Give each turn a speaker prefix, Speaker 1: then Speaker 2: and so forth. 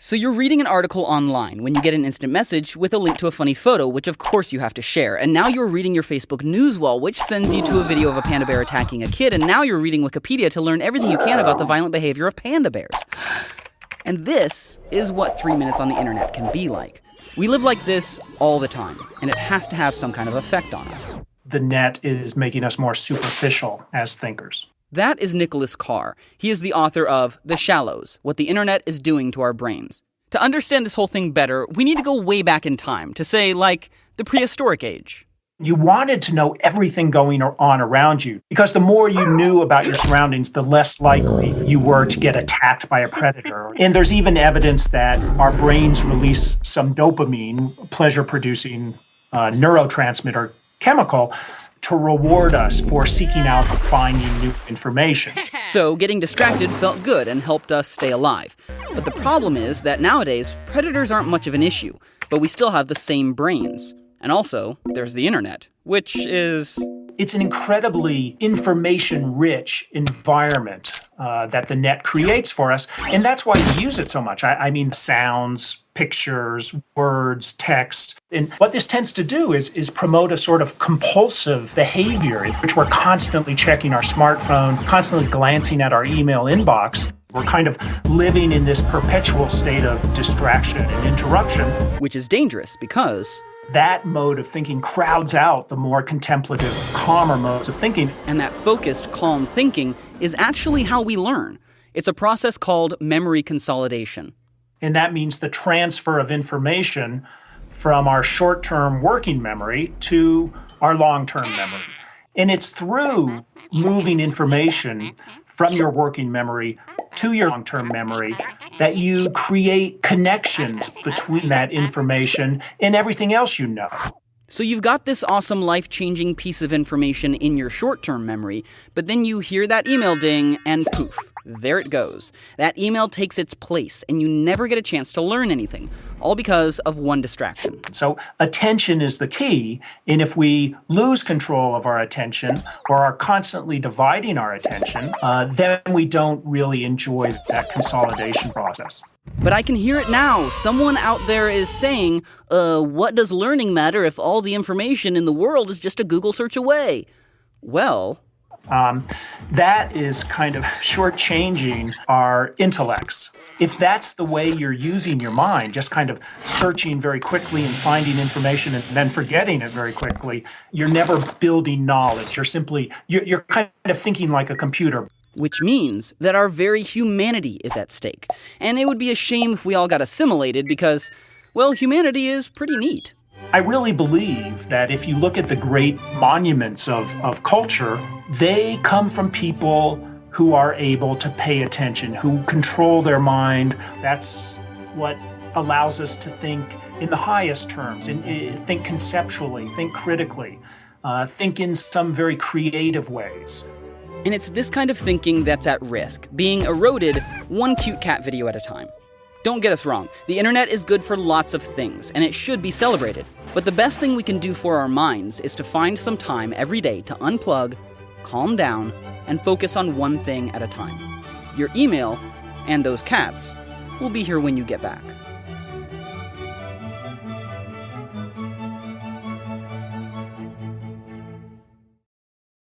Speaker 1: So you're reading an article online when you get an instant message with a link to a funny photo, which of course you have to share. And now you're reading your Facebook news wall, which sends you to a video of a panda bear attacking a kid. And now you're reading Wikipedia to learn everything you can about the violent behavior of panda bears. And this is what 3 minutes on the internet can be like. We live like this all the time, and it has to have some kind of effect on us.
Speaker 2: The net is making us more superficial as thinkers.
Speaker 1: That is Nicholas Carr. He is the author of The Shallows, What the Internet is Doing to Our Brains. To understand this whole thing better, we need to go way back in time, to say, like, the prehistoric age.
Speaker 2: You wanted to know everything going on around you, because the more you knew about your surroundings, the less likely you were to get attacked by a predator. And there's even evidence that our brains release some dopamine, pleasure-producing neurotransmitter chemical, to reward us for seeking out and finding new information.
Speaker 1: So getting distracted felt good and helped us stay alive. But the problem is that nowadays, predators aren't much of an issue, but we still have the same brains. And also, there's the internet, which is...
Speaker 2: It's an incredibly information-rich environment that the net creates for us, and that's why we use it so much. I mean, sounds, pictures, words, text. And what this tends to do is promote a sort of compulsive behavior in which we're constantly checking our smartphone, constantly glancing at our email inbox. We're kind of living in this perpetual state of distraction and interruption.
Speaker 1: Which is dangerous because...
Speaker 2: that mode of thinking crowds out the more contemplative, calmer modes of thinking.
Speaker 1: And that focused, calm thinking is actually how we learn. It's a process called memory consolidation.
Speaker 2: And that means the transfer of information from our short-term working memory to our long-term memory. And it's through moving information from your working memory to your long-term memory that you create connections between that information and everything else you know.
Speaker 1: So you've got this awesome life-changing piece of information in your short-term memory, but then you hear that email ding and poof, there it goes. That email takes its place and you never get a chance to learn anything, all because of one distraction.
Speaker 2: So attention is the key, and if we lose control of our attention or are constantly dividing our attention, then we don't really enjoy that consolidation process.
Speaker 1: But I can hear it now. Someone out there is saying, what does learning matter if all the information in the world is just a Google search away? Well...
Speaker 2: that is kind of shortchanging our intellects. If that's the way you're using your mind, just kind of searching very quickly and finding information and then forgetting it very quickly, you're never building knowledge. You're kind of thinking like a computer.
Speaker 1: Which means that our very humanity is at stake. And it would be a shame if we all got assimilated because, well, humanity is pretty neat.
Speaker 2: I really believe that if you look at the great monuments of culture, they come from people who are able to pay attention, who control their mind. That's what allows us to think in the highest terms, and think conceptually, think critically, think in some very creative ways.
Speaker 1: And it's this kind of thinking that's at risk, being eroded one cute cat video at a time. Don't get us wrong, the internet is good for lots of things, and it should be celebrated. But the best thing we can do for our minds is to find some time every day to unplug, calm down, and focus on one thing at a time. Your email, and those cats, will be here when you get back.